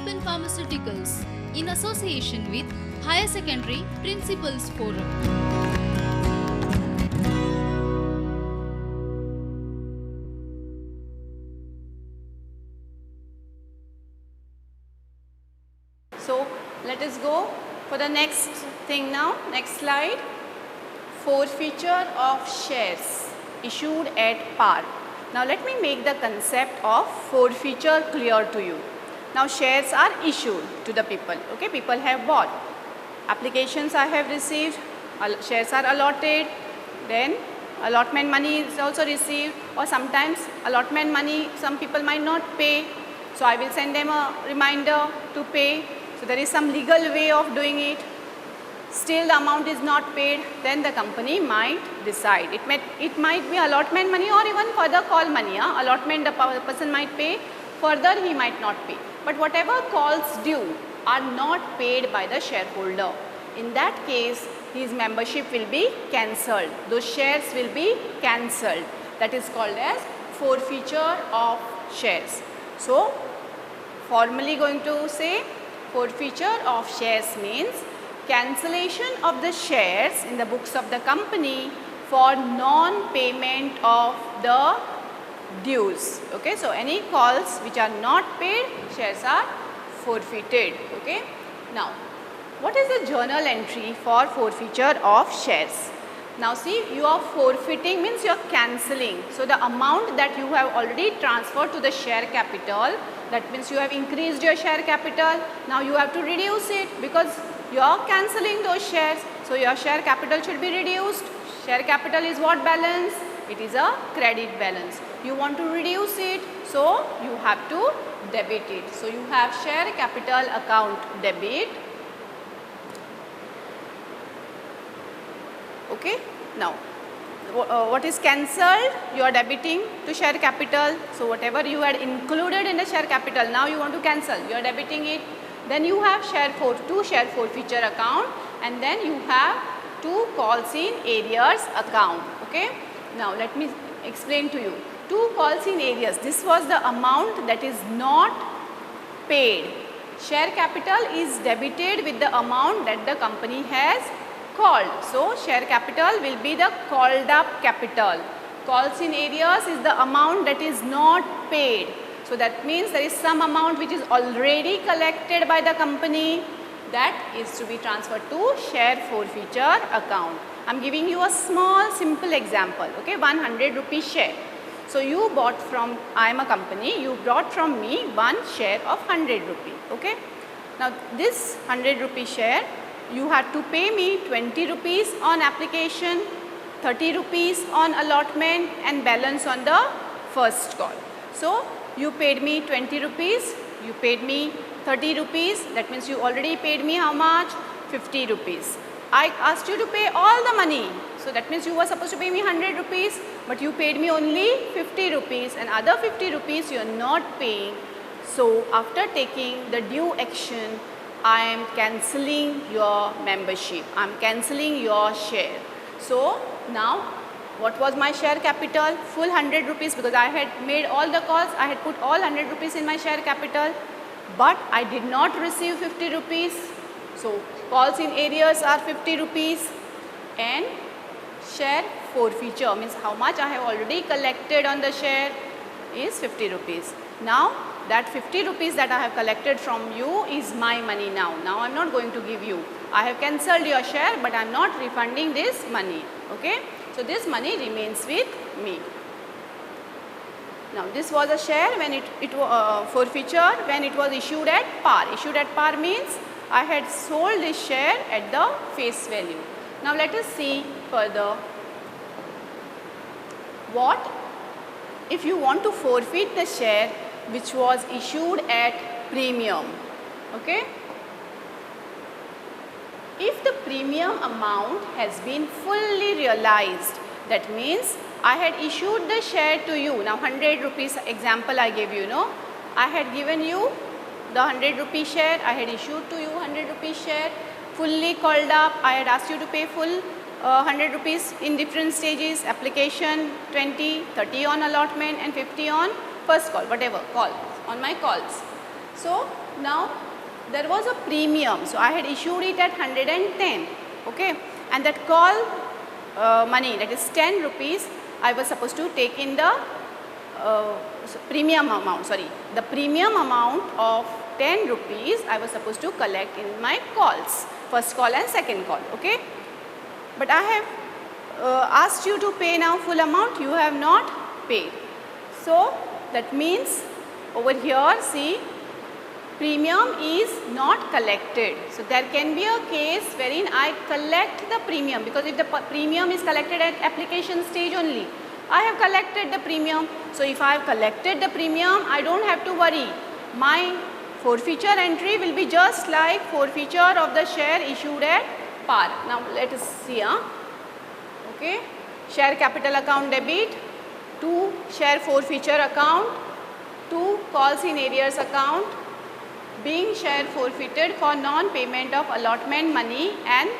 Lupin Pharmaceuticals in association with Higher Secondary Principals Forum. So let us go for the next thing now. Next slide. Forfeiture of shares issued at par. Now let me make the concept of forfeiture clear to you. Now shares are issued to the people. Okay, people have bought. Applications I have received. Shares are allotted. Then allotment money is also received, or sometimes allotment money some people might not pay. So I will send them a reminder to pay. So there is some legal way of doing it. Still the amount is not paid, then the company might decide. It might be allotment money or even further call money. Allotment the person might pay, further he might not pay. But whatever calls due are not paid by the shareholder. In that case, his membership will be cancelled. Those shares will be cancelled. That is called as forfeiture of shares. So, formally going to say forfeiture of shares means cancellation of the shares in the books of the company for non-payment of the dues. Okay, so any calls which are not paid, shares are forfeited. Okay, now what is the journal entry for forfeiture of shares? Now see, you are forfeiting means you are cancelling. So the amount that you have already transferred to the share capital, that means you have increased your share capital. Now you have to reduce it because you are cancelling those shares. So your share capital should be reduced. Share capital is what balance? It is a credit balance. You want to reduce it, so you have to debit it. So you have share capital account debit. Okay, now what is cancelled? You are debiting to share capital. So whatever you had included in the share capital, now you want to cancel, you are debiting it. Then you have two share forfeiture account, and then you have two calls in arrears account. Okay, now let me explain to you. Two calls in arrears, this was the amount that is not paid. Share capital is debited with the amount that the company has called. So share capital will be the called up capital. Calls in arrears is the amount that is not paid. So that means there is some amount which is already collected by the company that is to be transferred to share forfeiture account. I am giving you a small simple example. Okay, 100 rupee share. So you bought from, I am a company, you bought from me one share of 100 rupee. Okay. Now this 100 rupee share, you had to pay me 20 rupees on application, 30 rupees on allotment, and balance on the first call. So you paid me 20 rupees, you paid me 30 rupees, that means you already paid me how much? 50 rupees. I asked you to pay all the money, so that means you were supposed to pay me 100 rupees, but you paid me only 50 rupees, and other 50 rupees you are not paying. So after taking the due action, I am cancelling your membership, I am cancelling your share. So now what was my share capital? Full 100 rupees, because I had made all the calls, I had put all 100 rupees in my share capital, but I did not receive 50 rupees. So calls in arrears are 50 rupees, and share forfeiture means how much I have already collected on the share is 50 rupees. Now that 50 rupees that I have collected from you is my money now. Now I am not going to give you. I have cancelled your share, but I am not refunding this money. Okay. So this money remains with me. Now this was a share when forfeiture when it was issued at par. Issued at par means I had sold this share at the face value. Now let us see further. What if you want to forfeit the share which was issued at premium? Okay. If the premium amount has been fully realized, that means I had issued the share to you. Now 100 rupees example I gave you, no? I had given you the 100 rupee share, I had issued to you 100 rupee share, fully called up, I had asked you to pay full 100 rupees in different stages, application 20, 30 on allotment and 50 on first call, whatever call, on my calls. So now there was a premium. So I had issued it at 110. Okay, and that call money, that is 10 rupees, I was supposed to take in the premium amount. Sorry, the premium amount of 10 rupees I was supposed to collect in my calls, first call and second call. Okay, but I have asked you to pay now full amount, you have not paid. So that means over here, see, premium is not collected. So there can be a case wherein I collect the premium, because if the premium is collected at application stage only, I have collected the premium. So if I have collected the premium, I don't have to worry. My forfeiture entry will be just like forfeiture of the share issued at par. Now let us see. Okay, share capital account debit, to share forfeiture account, to calls in arrears account, being share forfeited for non-payment of allotment money and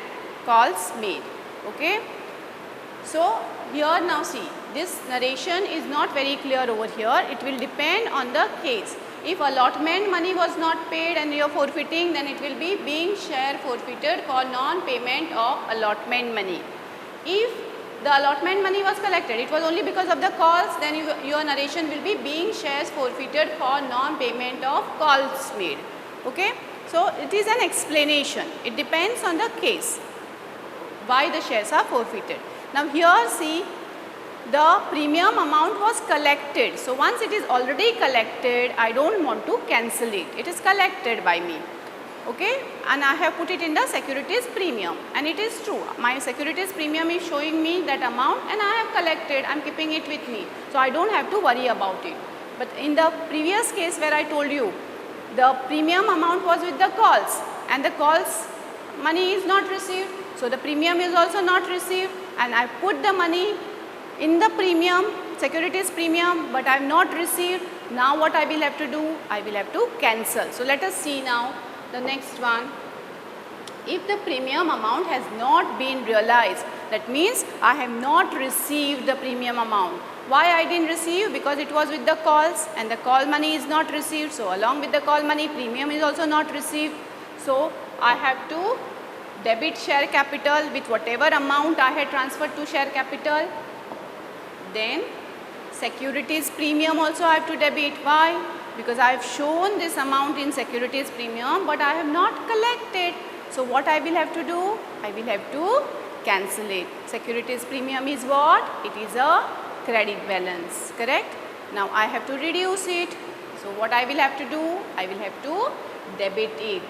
calls made. Okay. So here now see, this narration is not very clear over here. It will depend on the case. If allotment money was not paid and you are forfeiting, then it will be being share forfeited for non-payment of allotment money. If the allotment money was collected, it was only because of the calls, then your narration will be being shares forfeited for non-payment of calls made. Okay. So it is an explanation. It depends on the case why the shares are forfeited. Now here see, the premium amount was collected. So once it is already collected, I don't want to cancel it. It is collected by me. Okay, and I have put it in the securities premium, and it is true. My securities premium is showing me that amount, and I have collected. I am keeping it with me. So I don't have to worry about it. But in the previous case where I told you, the premium amount was with the calls, and the calls money is not received. So the premium is also not received, and I put the money in the premium, securities premium, but I have not received. Now what I will have to do? I will have to cancel. So let us see now the next one. If the premium amount has not been realized, that means I have not received the premium amount. Why I didn't receive? Because it was with the calls, and the call money is not received. So along with the call money, premium is also not received. So I have to debit share capital with whatever amount I had transferred to share capital. Then securities premium also I have to debit. Why? Because I have shown this amount in securities premium, but I have not collected. So what I will have to do? I will have to cancel it. Securities premium is what? It is a credit balance, correct? Now I have to reduce it. So what I will have to do? I will have to debit it.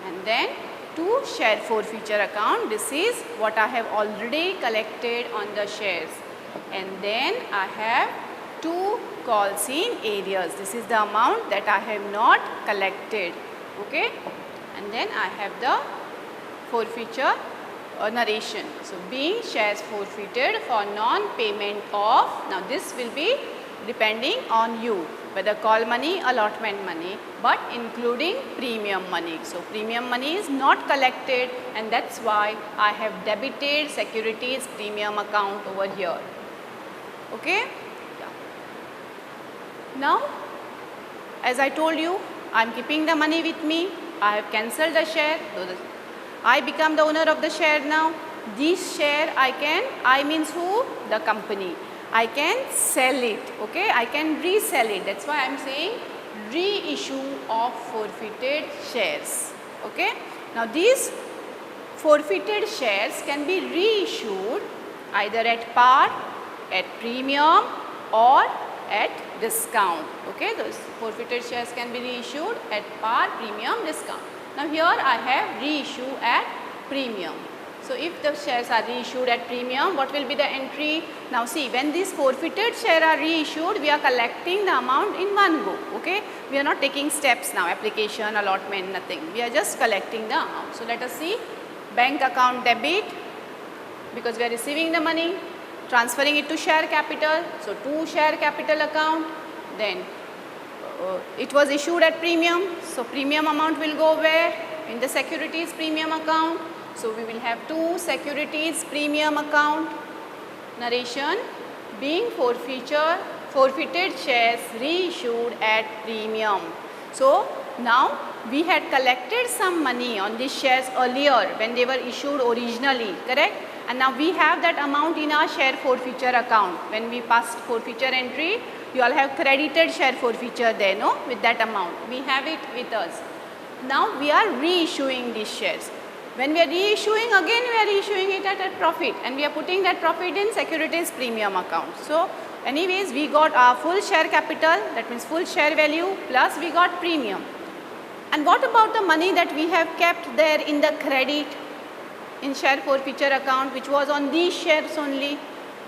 And then to share forfeiture account, this is what I have already collected on the shares. And then I have two calls in arrears. This is the amount that I have not collected. Okay. And then I have the forfeiture narration. So being shares forfeited for non-payment of, now this will be depending on you, whether call money, allotment money, but including premium money. So premium money is not collected, and that's why I have debited securities premium account over here. Okay. Yeah. Now, as I told you, I am keeping the money with me. I have cancelled the share. I become the owner of the share now. This share I means who? The company. I can sell it. Okay, I can resell it. That's why I am saying reissue of forfeited shares. Okay. Now these forfeited shares can be reissued either at par, at premium, or at discount. Okay, those forfeited shares can be reissued at par, premium, discount. Now here I have reissue at premium. So if the shares are reissued at premium, what will be the entry? Now see, when these forfeited shares are reissued, we are collecting the amount in one go. Okay, we are not taking steps now, application, allotment, nothing. We are just collecting the amount. So let us see, bank account debit, because we are receiving the money, transferring it to share capital. So to share capital account, then it was issued at premium. So premium amount will go where? In the securities premium account. So we will have two securities premium account narration being forfeiture forfeited shares reissued at premium. So now we had collected some money on these shares earlier when they were issued originally, correct? And now we have that amount in our share forfeiture account. When we passed forfeiture entry, you all have credited share forfeiture there, no? With that amount. We have it with us. Now we are reissuing these shares. When we are reissuing, again we are reissuing it at a profit, and we are putting that profit in securities premium account. So anyways, we got our full share capital, that means full share value, plus we got premium. And what about the money that we have kept there in the credit in share forfeiture account, which was on these shares only?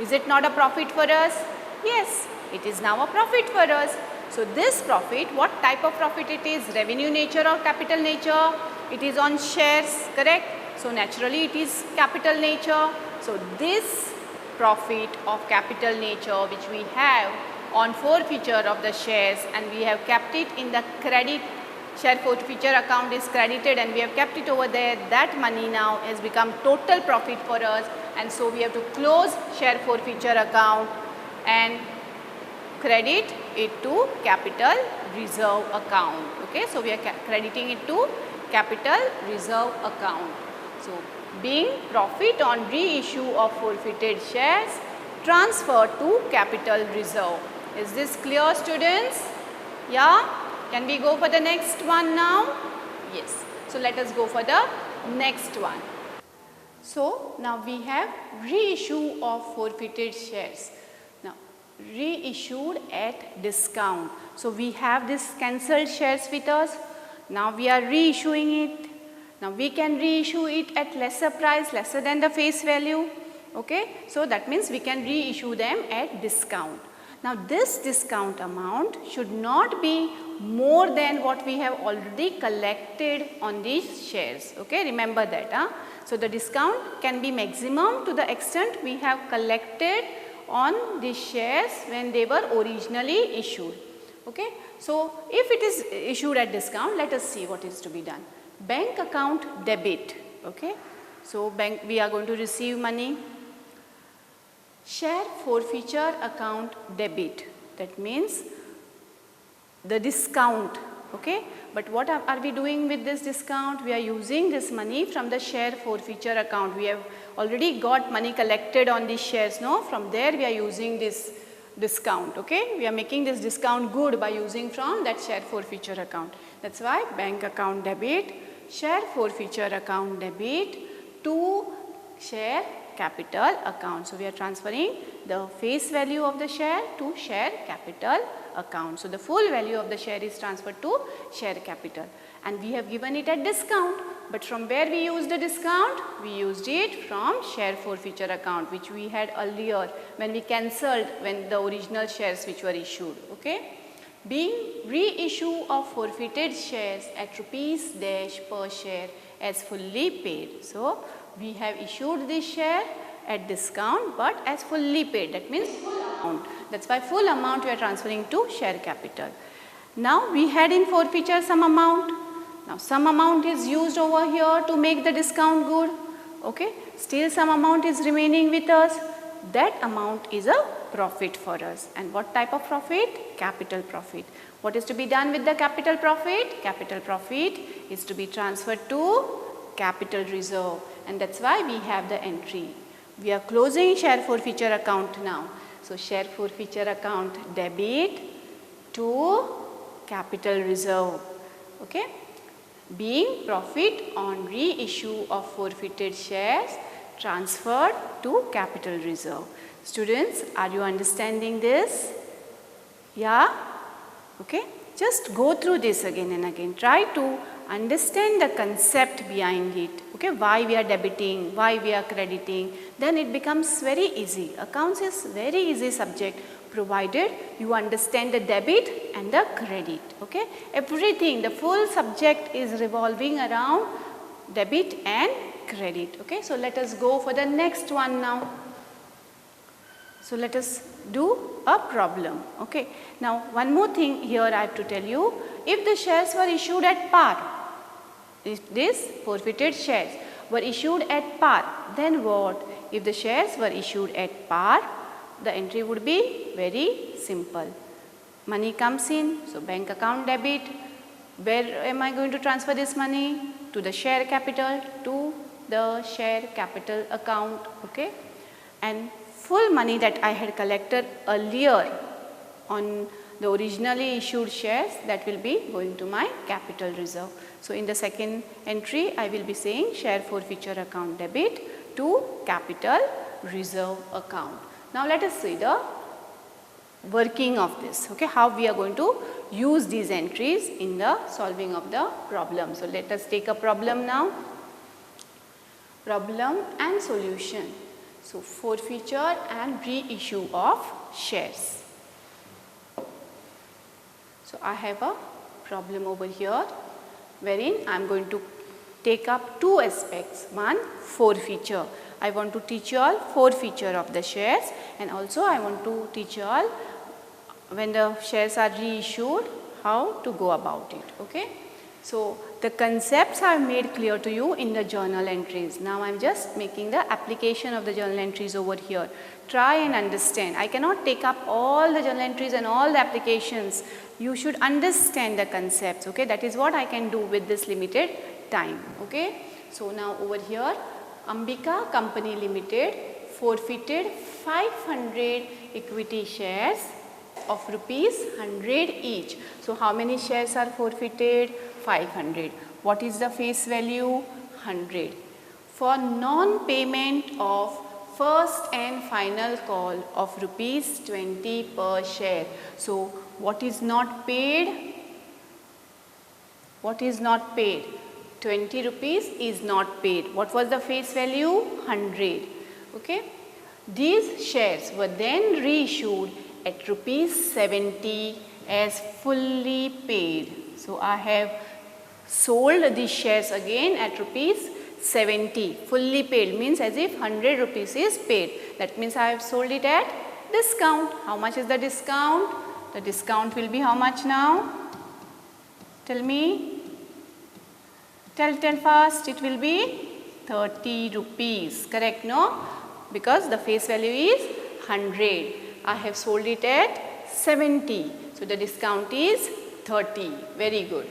Is it not a profit for us? Yes, it is now a profit for us. So this profit, what type of profit it is? Revenue nature or capital nature? It is on shares, correct? So naturally it is capital nature. So this profit of capital nature which we have on forfeiture of the shares, and we have kept it in the credit, share forfeiture account is credited and we have kept it over there, that money now has become total profit for us, and so we have to close share forfeiture account and credit it to capital reserve account. Okay, so we are crediting it to capital reserve account. So being profit on reissue of forfeited shares transferred to capital reserve. Is this clear, students? Yeah? Can we go for the next one now? Yes. So let us go for the next one. So now we have reissue of forfeited shares. Now reissued at discount. So we have this cancelled shares with us. Now we are reissuing it. Now we can reissue it at lesser price, lesser than the face value. Okay. So that means we can reissue them at discount. Now this discount amount should not be more than what we have already collected on these shares. Okay, remember that. So the discount can be maximum to the extent we have collected on these shares when they were originally issued. Okay, so if it is issued at discount, let us see what is to be done. Bank account debit. Okay, so bank, we are going to receive money. Share forfeiture account debit, that means the discount. Okay, but what are we doing with this discount? We are using this money from the share forfeiture account. We have already got money collected on these shares, no? From there we are using this discount. Okay, we are making this discount good by using from that share forfeiture account. That's why bank account debit, share forfeiture account debit to share capital account. So we are transferring the face value of the share to share capital account. So the full value of the share is transferred to share capital, and we have given it at discount. But from where we used the discount? We used it from share forfeiture account, which we had earlier when we cancelled when the original shares which were issued. Okay, being reissue of forfeited shares at rupees dash per share as fully paid. So we have issued this share at discount but as fully paid, that means full amount. That's why full amount we are transferring to share capital. Now we had in forfeiture some amount. Now some amount is used over here to make the discount good. Okay, still some amount is remaining with us. That amount is a profit for us. And what type of profit? Capital profit. What is to be done with the capital profit? Capital profit is to be transferred to capital reserve, and that's why we have the entry. We are closing share forfeiture account now. So share forfeiture account debit to capital reserve. Okay, being profit on reissue of forfeited shares transferred to capital reserve. Students, are you understanding this? Yeah? Okay, just go through this again and again. Try to understand the concept behind it. Okay, why we are debiting, why we are crediting, then it becomes very easy. Accounts is very easy subject provided you understand the debit and the credit. Okay, everything, the full subject is revolving around debit and credit. Okay, so let us go for the next one now. So let us do a problem. Okay, now one more thing here I have to tell you. If the shares were issued at par, if these forfeited shares were issued at par, then what? If the shares were issued at par, the entry would be very simple. Money comes in, so bank account debit. Where am I going to transfer this money? To the share capital, to the share capital account, okay? And full money that I had collected earlier on the originally issued shares, that will be going to my capital reserve. So in the second entry, I will be saying share forfeiture account debit to capital reserve account. Now let us see the working of this, okay, how we are going to use these entries in the solving of the problem. So let us take a problem now. Problem and solution. So forfeiture and reissue of shares. So I have a problem over here wherein I am going to take up two aspects. One, forfeiture. I want to teach you all forfeiture of the shares, and also I want to teach you all when the shares are reissued, how to go about it, okay. So the concepts are made clear to you in the journal entries. Now I am just making the application of the journal entries over here. Try and understand. I cannot take up all the journal entries and all the applications. You should understand the concepts, okay. That is what I can do with this limited time, okay. So now over here, Ambika Company Limited forfeited 500 equity shares of rupees 100 each. So how many shares are forfeited? 500. What is the face value? 100. For non-payment of first and final call of rupees 20 per share. So what is not paid? What is not paid? 20 rupees is not paid. What was the face value? 100. Okay. These shares were then reissued at rupees 70 as fully paid. So I have sold these shares again at rupees 70. Fully paid means as if 100 rupees is paid. That means I have sold it at discount. How much is the discount? The discount will be how much now? Tell me. Tell fast. It will be 30 rupees. Correct, no? Because the face value is 100. I have sold it at 70. So the discount is 30. Very good.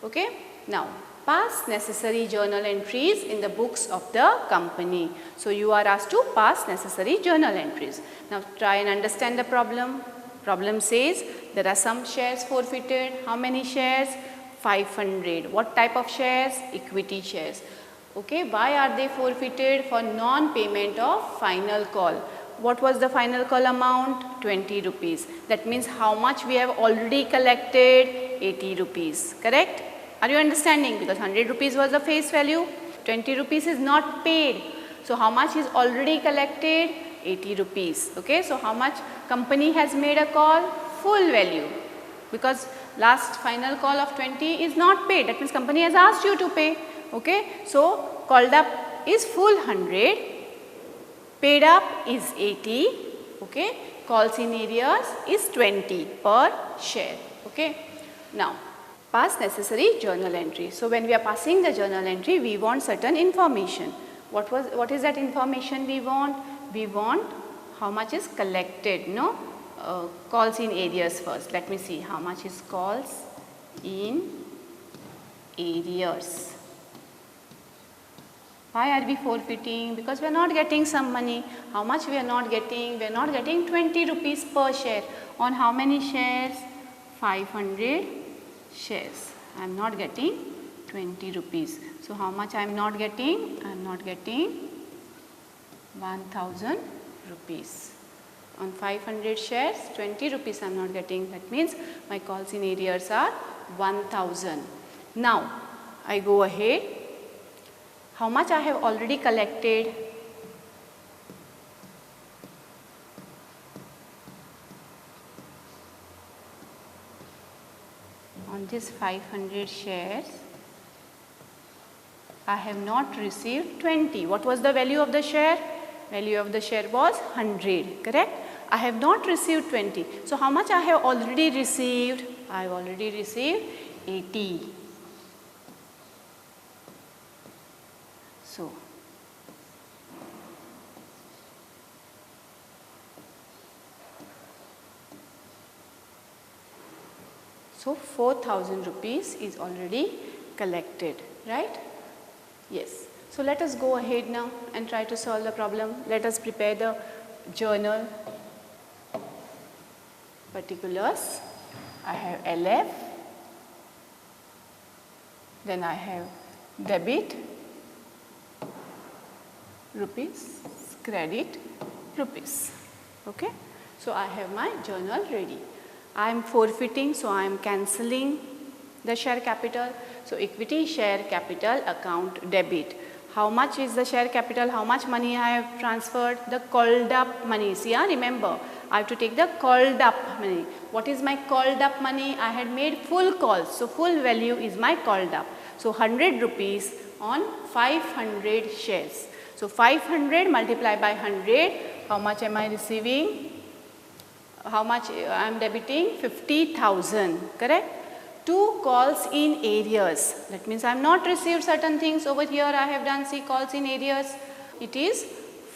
Okay. Now, pass necessary journal entries in the books of the company. So you are asked to pass necessary journal entries. Now try and understand the problem. Problem says there are some shares forfeited. How many shares? 500. What type of shares? Equity shares. Okay. Why are they forfeited? For non-payment of final call. What was the final call amount? 20 rupees. That means how much we have already collected? 80 rupees. Correct? Are you understanding? Because 100 rupees was the face value. 20 rupees is not paid. So how much is already collected? 80 rupees. Okay. So how much company has made a call? Full value. Because last final call of 20 is not paid. That means company has asked you to pay. Okay. So called up is full 100. Paid up is 80, okay. Calls in arrears is 20 per share, okay. Now, pass necessary journal entry. So when we are passing the journal entry, we want certain information. What is that information we want? We want how much is collected, no? Calls in arrears first. Let me see how much is calls in arrears. Why are we forfeiting? Because we are not getting some money. How much we are not getting? We are not getting 20 rupees per share. On how many shares? 500 shares. I am not getting 20 rupees. So how much I am not getting? I am not getting 1000 rupees. On 500 shares, 20 rupees I am not getting. That means my calls in arrears are 1000. Now I go ahead. How much I have already collected? On this 500 shares, I have not received 20. What was the value of the share? Value of the share was 100, correct? I have not received 20. So how much I have already received? I have already received 80. So, So 4,000 rupees is already collected, right? Yes. So let us go ahead now and try to solve the problem. Let us prepare the journal particulars. I have LF, then I have debit rupees, credit rupees. Okay. So I have my journal ready. I am forfeiting, so I am cancelling the share capital. So equity share capital account debit. How much is the share capital? How much money I have transferred? The called up money. See, remember, I have to take the called up money. What is my called up money? I had made full calls. So full value is my called up. So 100 rupees on 500 shares. So 500 multiplied by 100. How much am I receiving? How much I am debiting? 50,000. Correct? 2 calls in arrears. That means I have not received certain things over here. I have done C calls in arrears. It is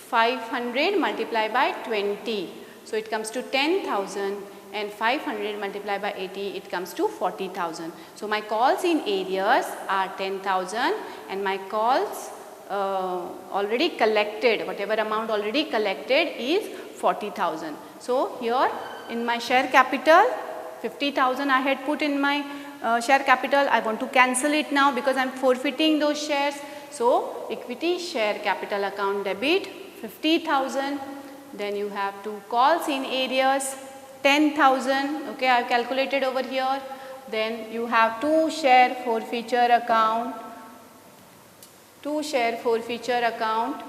500 multiplied by 20. So it comes to 10,000 and 500 multiplied by 80, it comes to 40,000. So my calls in arrears are 10,000 and my calls already collected, whatever amount already collected is 40,000. So here in my share capital, 50,000 I had put in my share capital. I want to cancel it now because I am forfeiting those shares. So equity share capital account debit 50,000. Then you have 2 calls in arrears 10,000. Okay, I have calculated over here. Then you have 2 share forfeiture account. 2 share forfeiture account.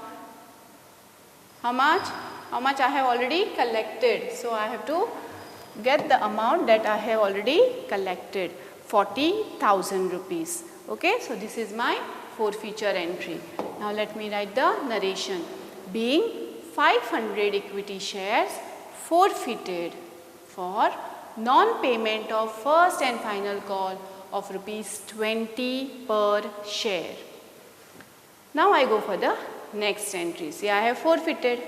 How much? How much I have already collected. So I have to get the amount that I have already collected, 40,000 rupees. Okay, so this is my forfeiture entry. Now let me write the narration. Being 500 equity shares forfeited for non-payment of first and final call of rupees 20 per share. Now I go for the next entry. See, I have forfeited.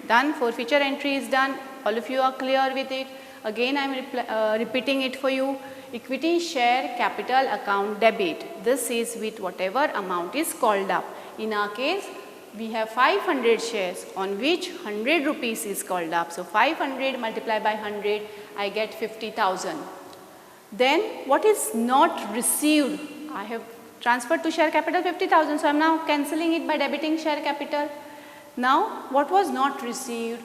Done. Forfeiture entry is done. All of you are clear with it. Again I am repeating it for you. Equity share capital account debit. This is with whatever amount is called up. In our case, we have 500 shares on which 100 rupees is called up. So 500 multiplied by 100, I get 50,000. Then what is not received? I have transferred to share capital 50,000. So I am now cancelling it by debiting share capital. Now what was not received?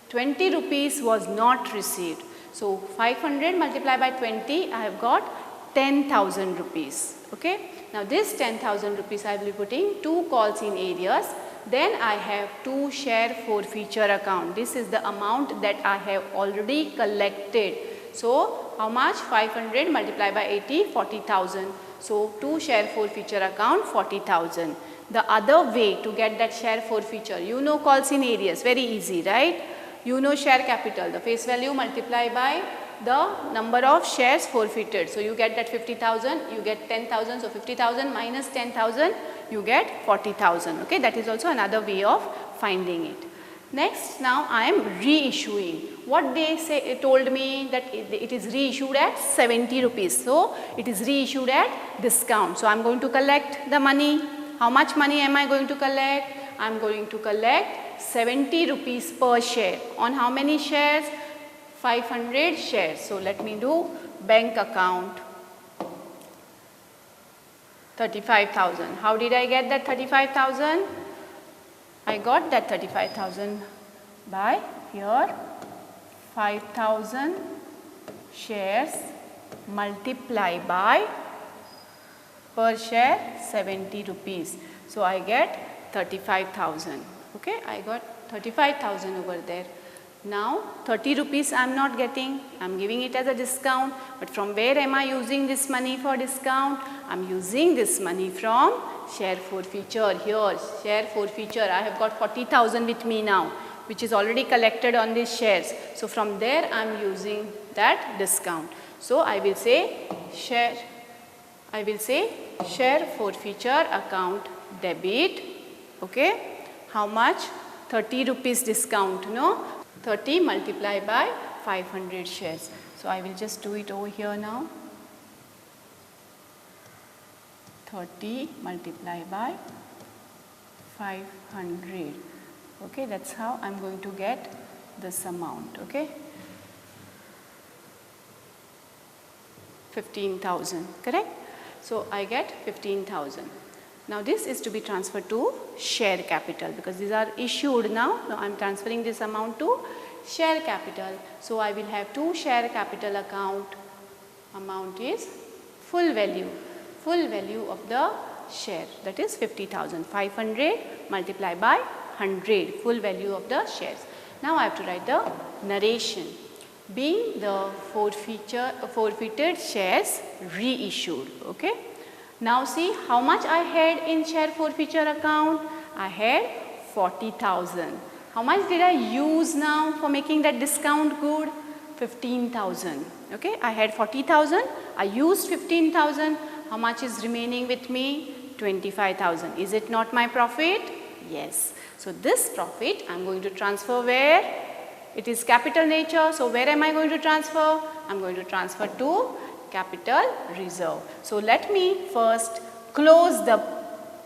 20 rupees was not received. So 500 multiplied by 20, I have got 10,000 rupees. Okay. Now this 10,000 rupees I will be putting 2 calls in arrears. Then I have 2 share forfeiture account. This is the amount that I have already collected. So how much? 500 multiplied by 80, 40,000. So 2 share forfeiture account, 40,000. The other way to get that share forfeiture, you know calls in arrears, very easy, right? You know share capital, the face value multiplied by the number of shares forfeited. So you get that 50,000, you get 10,000. So 50,000 minus 10,000, you get 40,000. Okay, that is also another way of finding it. Next, now I am reissuing. What they told me that it is reissued at 70 rupees. So it is reissued at discount. So I am going to collect the money. How much money am I going to collect? I am going to collect 70 rupees per share. On how many shares? 500 shares. So let me do bank account 35,000. How did I get that 35,000? I got that 35,000 by here 5,000 shares multiplied by per share 70 rupees. So I get 35,000. Okay, I got 35,000 over there. Now 30 rupees I am not getting, I am giving it as a discount. But from where am I using this money for discount? I am using this money from share forfeiture. Here share forfeiture, I have got 40,000 with me now, which is already collected on these shares. So from there I am using that discount. So I will say share forfeiture account debit. Okay, how much? 30 rupees discount, no? 30 multiplied by 500 shares. So I will just do it over here now. 30 multiplied by 500. Okay, that's how I'm going to get this amount. Okay, 15,000, correct? So I get 15,000. Now this is to be transferred to share capital because these are issued now. Now I'm transferring this amount to share capital. So I will have two share capital account. Amount is full value of the share, that is 50,000. 500 multiplied by 100, full value of the shares. Now I have to write the narration. Being the forfeited shares reissued. Okay. Now see how much I had in share forfeiture account. I had 40,000. How much did I use now for making that discount good? 15,000. Okay, I had 40,000. I used 15,000. How much is remaining with me? 25,000. Is it not my profit? Yes. So this profit I am going to transfer where? It is capital nature. So where am I going to transfer? I am going to transfer to capital reserve. So let me first close the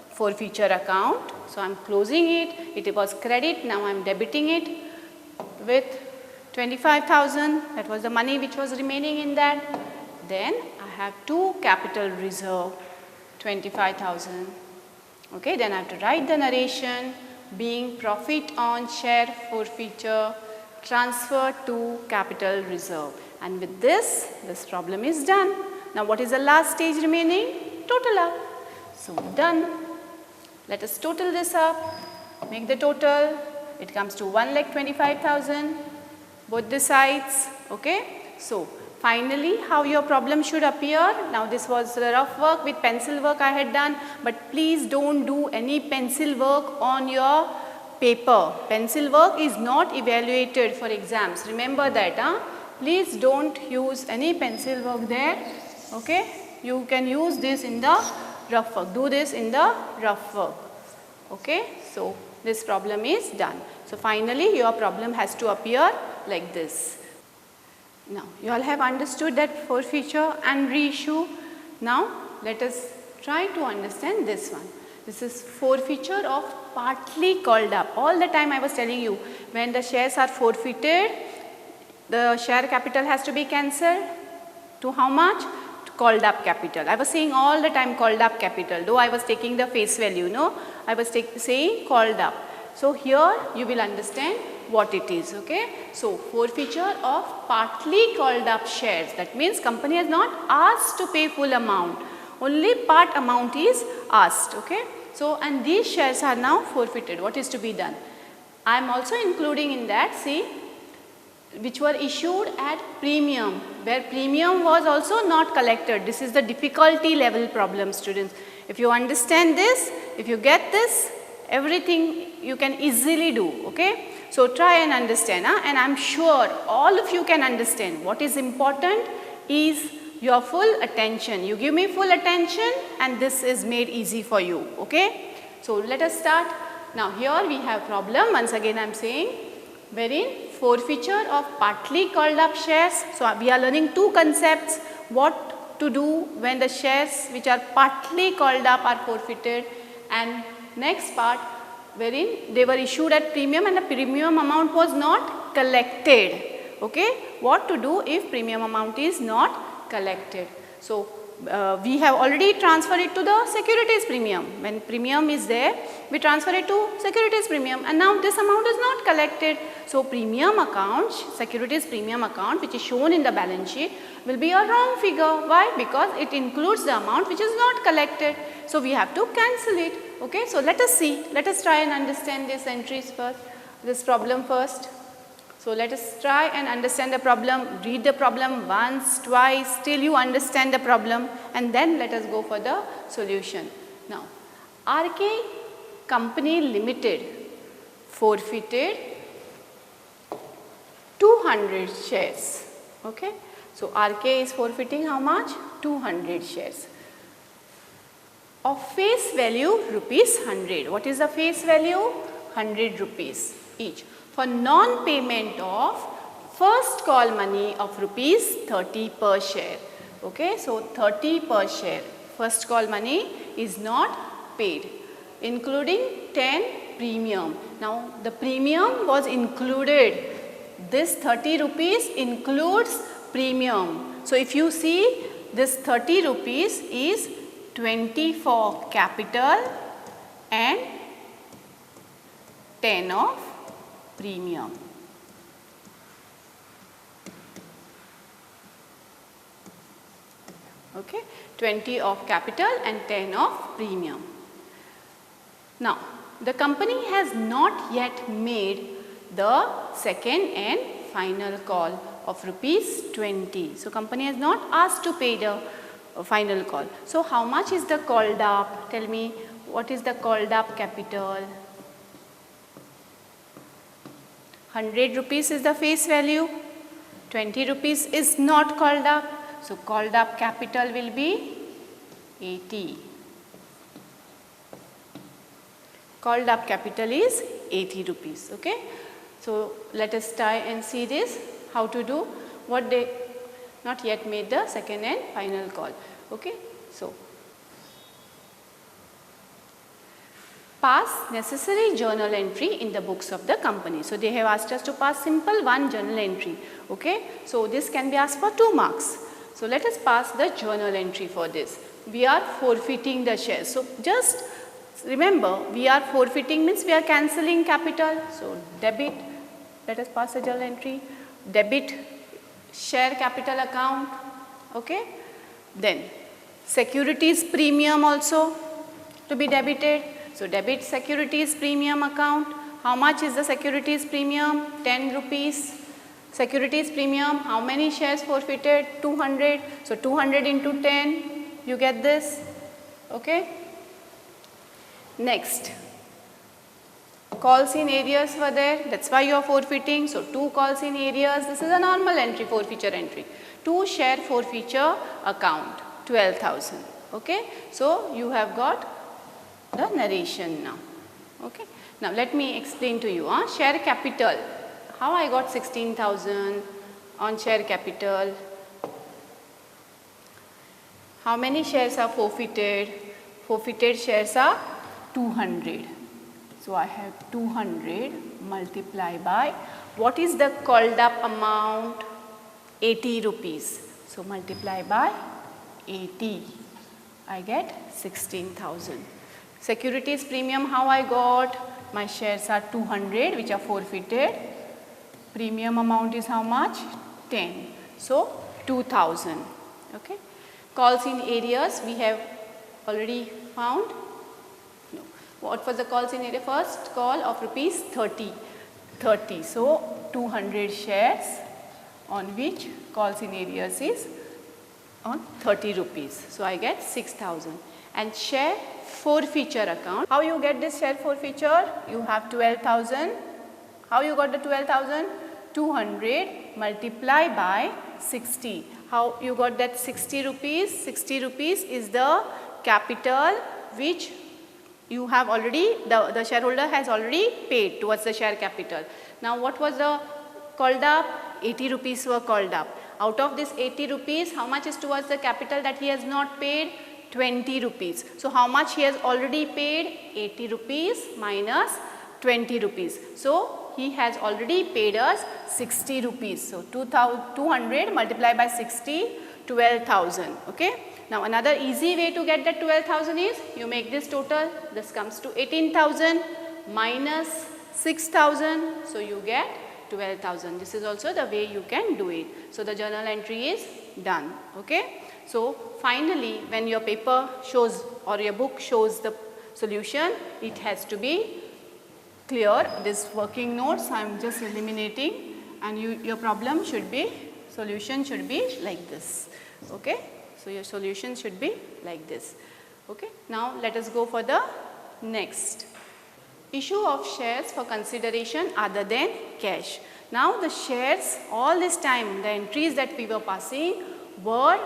forfeiture account. So I am closing it. It was credit. Now I am debiting it with 25,000. That was the money which was remaining in that. Then I have to capital reserve 25,000. Okay. Then I have to write the narration. Being profit on share forfeiture transfer to capital reserve, and with this problem is done. Now what is the last stage remaining? Total up. So done. Let us total this up, make the total. It comes to 1,25,000 both the sides. Okay. So finally how your problem should appear. Now this was the rough work with pencil work I had done, but please don't do any pencil work on your paper. Pencil work is not evaluated for exams. Remember that. Please don't use any pencil work there. Okay. You can use this in the rough work. Do this in the rough work. Okay. So this problem is done. So finally your problem has to appear like this. Now you all have understood that forfeiture and reissue. Now let us try to understand this one. This is forfeiture of partly called up. All the time I was telling you, when the shares are forfeited, the share capital has to be cancelled to how much? To called up capital. I was saying all the time called up capital, though I was taking the face value, no? I was saying called up. So here you will understand what it is. Okay. So forfeiture of partly called up shares. That means company has not asked to pay full amount. Only part amount is asked. Okay. So and these shares are now forfeited. What is to be done? I am also including in that, see, which were issued at premium, where premium was also not collected. This is the difficulty level problem, students. If you understand this, if you get this, everything you can easily do. Okay. So try and understand, and I am sure all of you can understand. What is important is your full attention. You give me full attention and this is made easy for you. Okay. So let us start. Now here we have problem, once again I am saying, wherein forfeiture of partly called up shares. So we are learning two concepts, what to do when the shares which are partly called up are forfeited, and next part wherein they were issued at premium and the premium amount was not collected. Okay. What to do if premium amount is not collected. So we have already transferred it to the securities premium. When premium is there, we transfer it to securities premium, and now this amount is not collected. So premium account, securities premium account, which is shown in the balance sheet, will be a wrong figure. Why? Because it includes the amount which is not collected. So we have to cancel it. Okay. So let us see, let us try and understand these entries first, this problem first. So let us try and understand the problem, read the problem once, twice, till you understand the problem, and then let us go for the solution. Now, RK Company Limited forfeited 200 shares. Okay. So RK is forfeiting how much? 200 shares. Of face value rupees 100. What is the face value? 100 rupees each. For non-payment of first call money of rupees 30 per share. Okay. So 30 per share. First call money is not paid, including 10 premium. Now the premium was included. This 30 rupees includes premium. So if you see, this 30 rupees is 20 for capital and 10 of premium. Okay, 20 of capital and 10 of premium. Now, the company has not yet made the second and final call of rupees 20. So, company has not asked to pay the final call. So, how much is the called up? Tell me, what is the called up capital? 100 rupees is the face value. 20 rupees is not called up. So, called up capital will be 80. Called up capital is 80 rupees. Okay. So, let us try and see this, how to do, what they not yet made the second and final call. Okay. So, pass necessary journal entry in the books of the company. So, they have asked us to pass simple one journal entry. Okay. So, this can be asked for 2 marks. So, let us pass the journal entry for this. We are forfeiting the shares. So, just remember, we are forfeiting means we are cancelling capital. So, debit, let us pass the journal entry, debit share capital account. Okay. Then securities premium also to be debited. So, debit securities premium account. How much is the securities premium? 10 rupees. Securities premium, how many shares forfeited? 200. So, 200 into 10, you get this. Okay. Next, calls in arrears were there, that is why you are forfeiting. So, 2 calls in arrears, this is a normal entry, forfeiture entry. 2 share forfeiture account, 12,000. Okay. So, you have got the narration now. Okay. Now, let me explain to you. Share capital, how I got 16,000 on share capital. How many shares are forfeited? Forfeited shares are 200. So, I have 200 multiply by, what is the called up amount? 80 rupees. So, multiply by 80, I get 16,000. Securities premium, how I got? My shares are 200 which are forfeited. Premium amount is how much? 10. So, 2,000. Okay. Calls in arrears we have already found. No. What was the calls in area? First call of rupees 30. 30. So, 200 shares on which calls in arrears is on 30 rupees. So, I get 6,000. And share forfeiture account. How you get this share forfeiture? You have 12,000. How you got the 12,000? 200 multiply by 60. How you got that 60 rupees? 60 rupees is the capital which you have already, the shareholder has already paid towards the share capital. Now, what was the called up? 80 rupees were called up. Out of this 80 rupees, how much is towards the capital that he has not paid? 20 rupees. So, how much he has already paid? 80 rupees minus 20 rupees. So, he has already paid us 60 rupees. So, 200 multiplied by 60, 12,000. Okay. Now, another easy way to get that 12,000 is you make this total. This comes to 18,000 minus 6,000. So, you get 12,000. This is also the way you can do it. So, the journal entry is done. Okay. So, finally, when your paper shows or your book shows the solution, it has to be clear. This working notes I am just eliminating, and your problem should be, solution should be like this. Okay. So, your solution should be like this. Okay. Now, let us go for the next. Issue of shares for consideration other than cash. Now, the shares, all this time the entries that we were passing were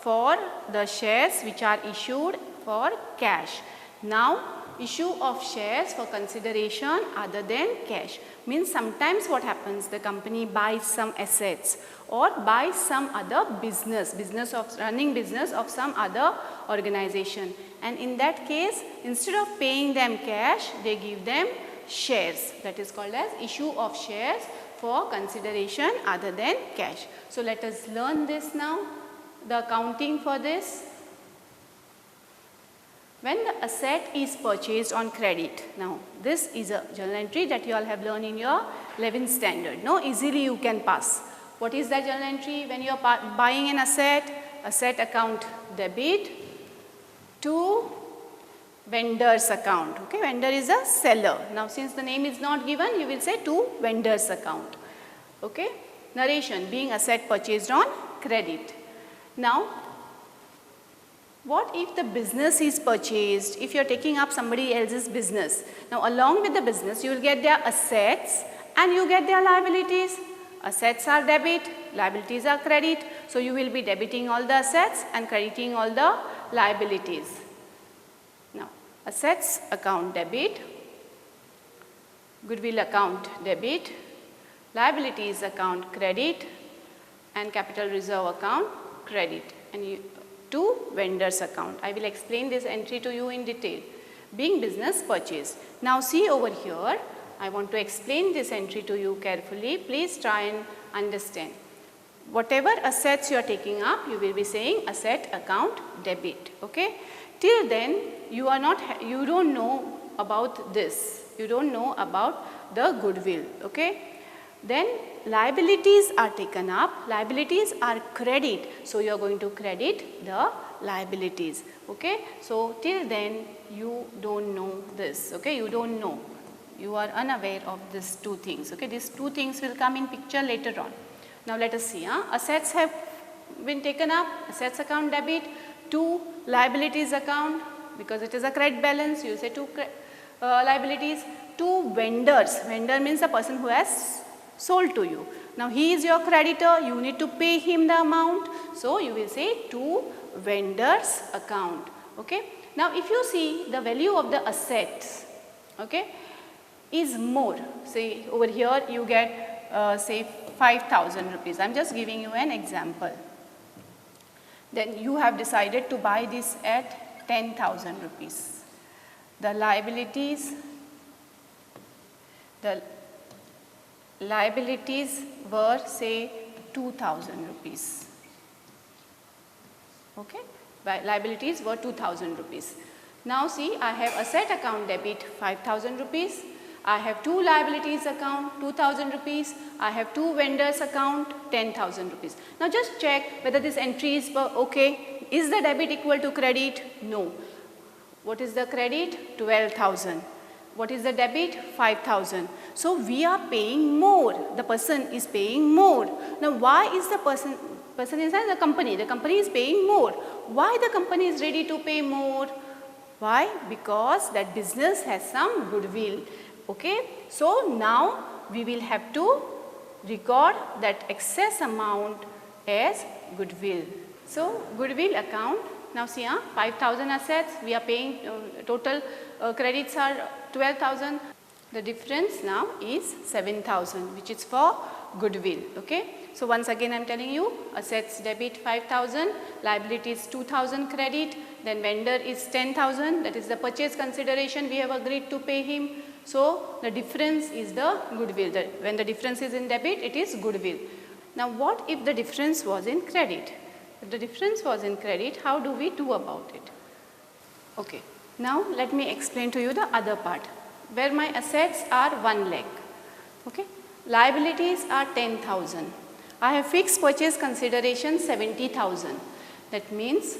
for the shares which are issued for cash. Now, issue of shares for consideration other than cash. Means sometimes what happens, the company buys some assets or buys some other business of running business of some other organization, and in that case instead of paying them cash they give them shares. That is called as issue of shares for consideration other than cash. So let us learn this now, the accounting for this. When the asset is purchased on credit, now this is a journal entry that you all have learned in your 11th standard. No, easily you can pass. What is that journal entry? When you are buying an asset account debit to vendor's account. Okay, vendor is a seller. Now since the name is not given, you will say to vendor's account. Okay, narration, being asset purchased on credit. Now what if the business is purchased, if you are taking up somebody else's business? Now along with the business you will get their assets and you get their liabilities. Assets are debit, liabilities are credit. So you will be debiting all the assets and crediting all the liabilities. Now assets account debit, goodwill account debit, liabilities account credit, and capital reserve account credit, and to vendor's account. I will explain this entry to you in detail. Being business purchase. Now see over here, I want to explain this entry to you carefully. Please try and understand. Whatever assets you are taking up, you will be saying asset account debit. Okay? Till then, you don't know about this. You don't know about the goodwill. Okay? Then liabilities are taken up, liabilities are credit, so you are going to credit the liabilities. Okay, so till then you don't know this. Okay, you don't know, you are unaware of these two things. Okay, these two things will come in picture later on. Now let us see, assets have been taken up, assets account debit to liabilities account, because it is a credit balance, you say to liabilities, to vendors. Vendor means the person who has sold to you. Now he is your creditor, you need to pay him the amount, so you will say to vendor's account. Okay. Now if you see the value of the assets, okay, is more, say over here you get say 5,000 rupees. I am just giving you an example. Then you have decided to buy this at 10,000 rupees. The liabilities were say 2,000 rupees. Okay, liabilities were 2,000 rupees. Now see, I have asset account debit 5,000 rupees. I have two liabilities account 2,000 rupees. I have two vendors account 10,000 rupees. Now just check whether this entry is okay. Is the debit equal to credit? No. What is the credit? 12,000. What is the debit? 5,000. So we are paying more. The person is paying more. Now why is the person inside the company is paying more. Why the company is ready to pay more? Why? Because that business has some goodwill. Okay. So now we will have to record that excess amount as goodwill. So goodwill account. Now see, 5,000 assets, we are paying total credits are 12,000. The difference now is 7,000, which is for goodwill. Okay. So once again I am telling you, assets debit 5,000, liabilities 2,000 credit, then vendor is 10,000, that is the purchase consideration we have agreed to pay him. So the difference is the goodwill. When the difference is in debit, it is goodwill. Now what if the difference was in credit? If the difference was in credit, how do we do about it? Okay. Now let me explain to you the other part, where my assets are 1 lakh. Okay. Liabilities are 10,000. I have fixed purchase consideration 70,000. That means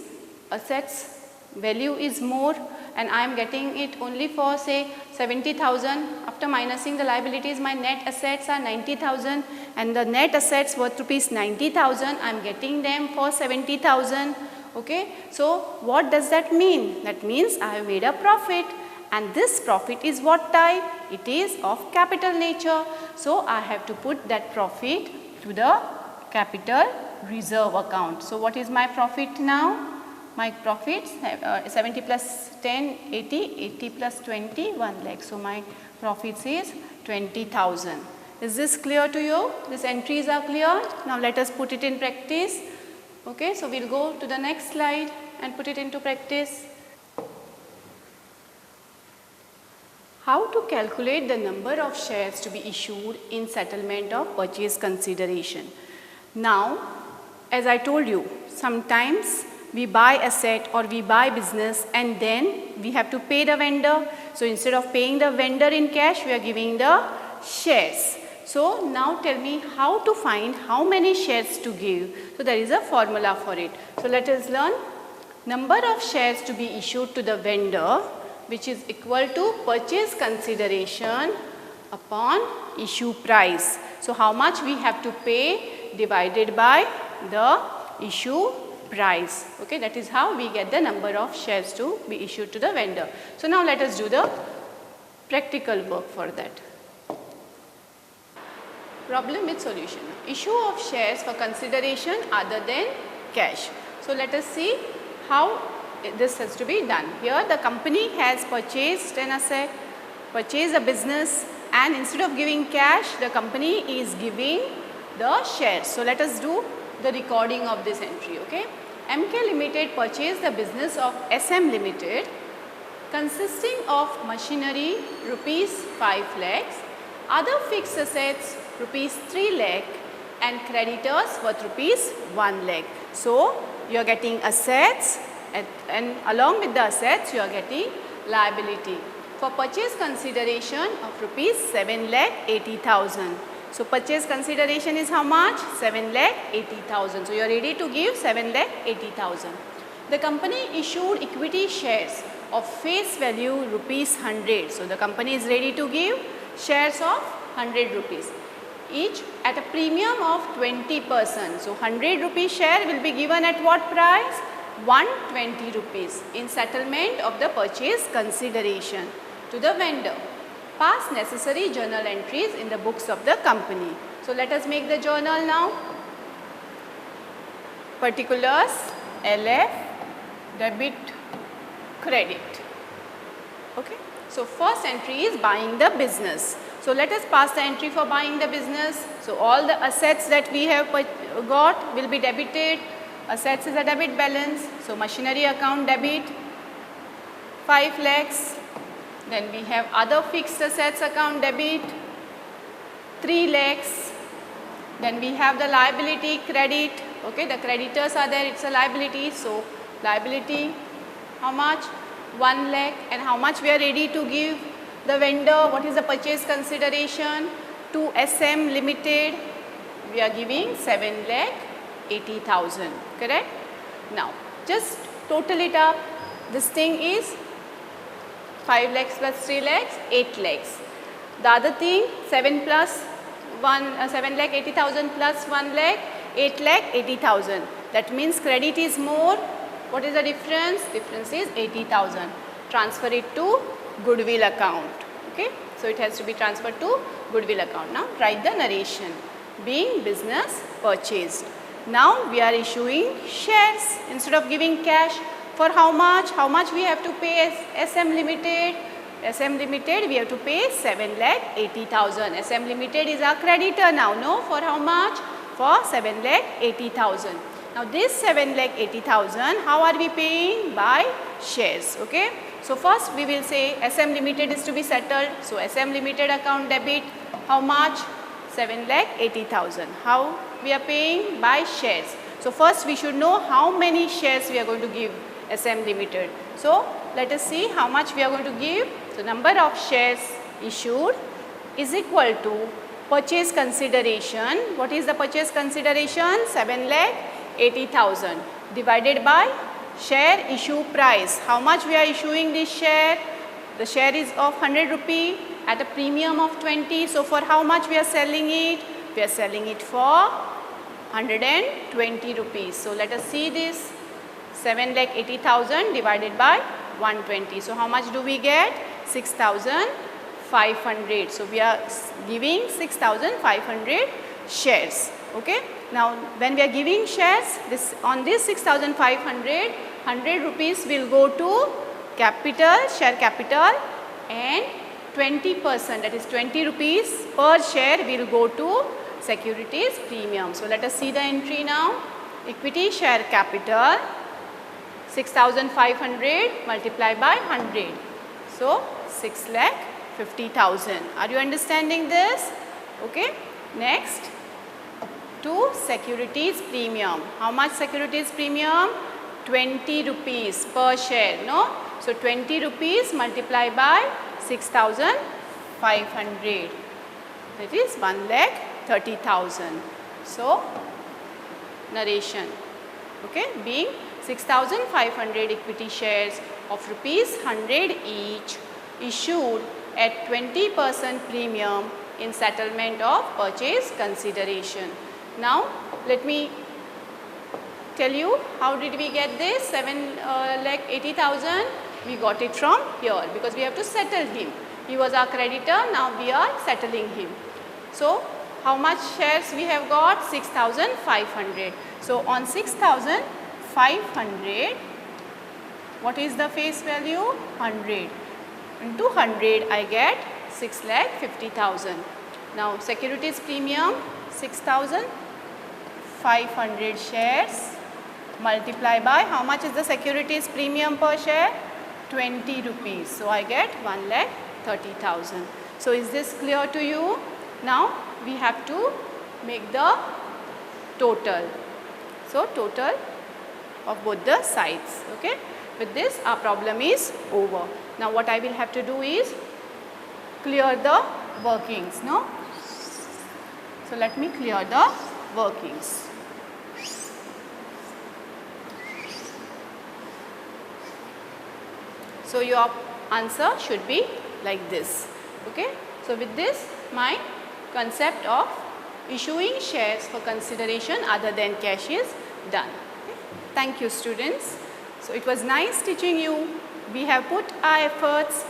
assets value is more and I am getting it only for say 70,000. After minusing the liabilities, my net assets are 90,000 and the net assets worth rupees 90,000. I am getting them for 70,000. Okay. So what does that mean? That means I have made a profit, and this profit is what type? It is of capital nature. So I have to put that profit to the capital reserve account. So what is my profit now? my profits 70 plus 10, 80, 80 plus 20, 1 lakh. So my profits is 20,000. Is this clear to you? These entries are clear. Now let us put it in practice. Okay, so we'll go to the next slide and put it into practice. How to calculate the number of shares to be issued in settlement of purchase consideration. Now, as I told you, sometimes we buy asset or we buy business and then we have to pay the vendor. So instead of paying the vendor in cash, we are giving the shares. So now tell me how to find how many shares to give. So there is a formula for it. So let us learn. Number of shares to be issued to the vendor, which is equal to purchase consideration upon issue price. So how much we have to pay divided by the issue price. Okay, that is how we get the number of shares to be issued to the vendor. So now let us do the practical work for that. Problem with solution. Issue of shares for consideration other than cash. So let us see how this has to be done. Here the company has purchased an asset, purchased a business, and instead of giving cash, the company is giving the shares. So let us do the recording of this entry. Okay, MK Limited purchased the business of SM Limited consisting of machinery rupees 5 lakhs, other fixed assets rupees 3 lakh, and creditors worth rupees 1 lakh. So you are getting assets and along with the assets you are getting liability for purchase consideration of rupees 7 lakh 80,000. So purchase consideration is how much? 7 lakh 80,000. So you are ready to give 7 lakh 80,000. The company issued equity shares of face value rupees 100. So the company is ready to give shares of 100 rupees. Each at a premium of 20%. So 100 rupees share will be given at what price? 120 rupees in settlement of the purchase consideration to the vendor. Pass necessary journal entries in the books of the company. So let us make the journal now. Particulars, LF, debit, credit. Okay. So first entry is buying the business. So let us pass the entry for buying the business. So all the assets that we have got will be debited. Assets is a debit balance. So machinery account debit 5 lakhs. Then we have other fixed assets account debit 3 lakhs. Then we have the liability credit. Okay, the creditors are there, it's a liability. So liability how much? 1 lakh. And how much we are ready to give the vendor? What is the purchase consideration? To SM Limited we are giving 7 lakh 80,000. Correct? Now just total it up. This thing is 5 lakhs plus 3 lakhs, 8 lakhs. The other thing 7 plus 7 lakh 80,000 plus 1 lakh, 8 lakh 80,000. That means credit is more. What is the difference? Difference is 80,000. Transfer it to goodwill account. Okay. So it has to be transferred to goodwill account. Now write the narration. Being business purchased. Now we are issuing shares instead of giving cash. For how much? How much we have to pay SM Limited? SM Limited we have to pay 7 lakh 80,000. SM Limited is our creditor now. No? For how much? For 7 lakh 80,000. Now this 7 lakh 80,000 how are we paying? By shares. Okay. So first we will say SM Limited is to be settled. So SM Limited account debit how much? 7 lakh 80,000. How we are paying? By shares. So first we should know how many shares we are going to give SM Limited. So let us see how much we are going to give. So number of shares issued is equal to purchase consideration. What is the purchase consideration? 7 lakh 80,000 divided by share issue price. How much we are issuing this share? The share is of 100 rupee at a premium of 20. So for how much we are selling it? We are selling it for 120 rupees. So let us see this. 7 lakh 80,000 divided by 120. So how much do we get? 6,500. So we are giving 6,500 shares. Okay. Now when we are giving shares, on this 6,500 100 rupees will go to capital, share capital, and 20%, that is 20 rupees per share will go to securities premium. So let us see the entry now. Equity share capital 6,500 multiplied by 100. So 6,50,000. Are you understanding this? Okay. Next, to securities premium. How much securities premium? 20 rupees per share. No? So 20 rupees multiplied by 6,500. That is 1,30,000. So narration. Okay, being 6,500 equity shares of rupees 100 each issued at 20% premium in settlement of purchase consideration. Now let me tell you how did we get this 7,80,000. We got it from here because we have to settle him. He was our creditor, now we are settling him. So how much shares we have got? 6,500. So on 6,500, what is the face value? 100. Into 100 I get 6,50,000. Now securities premium 6,500 shares multiply by how much is the securities premium per share? 20 rupees. So I get 1,30,000. So is this clear to you? Now we have to make the total. So total of both the sides. Okay. With this our problem is over. Now what I will have to do is clear the workings. No? So let me clear the workings. So your answer should be like this. Okay. So with this my concept of issuing shares for consideration other than cash is done. Okay. Thank you students. So it was nice teaching you. We have put our efforts.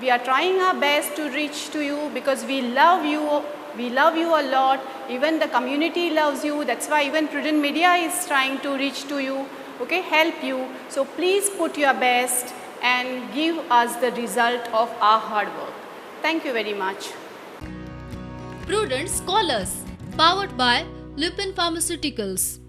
We are trying our best to reach to you because we love you. We love you a lot. Even the community loves you. That's why even Prudent Media is trying to reach to you. Okay, help you. So please put your best and give us the result of our hard work. Thank you very much. Prudent Scholars, powered by Lupin Pharmaceuticals.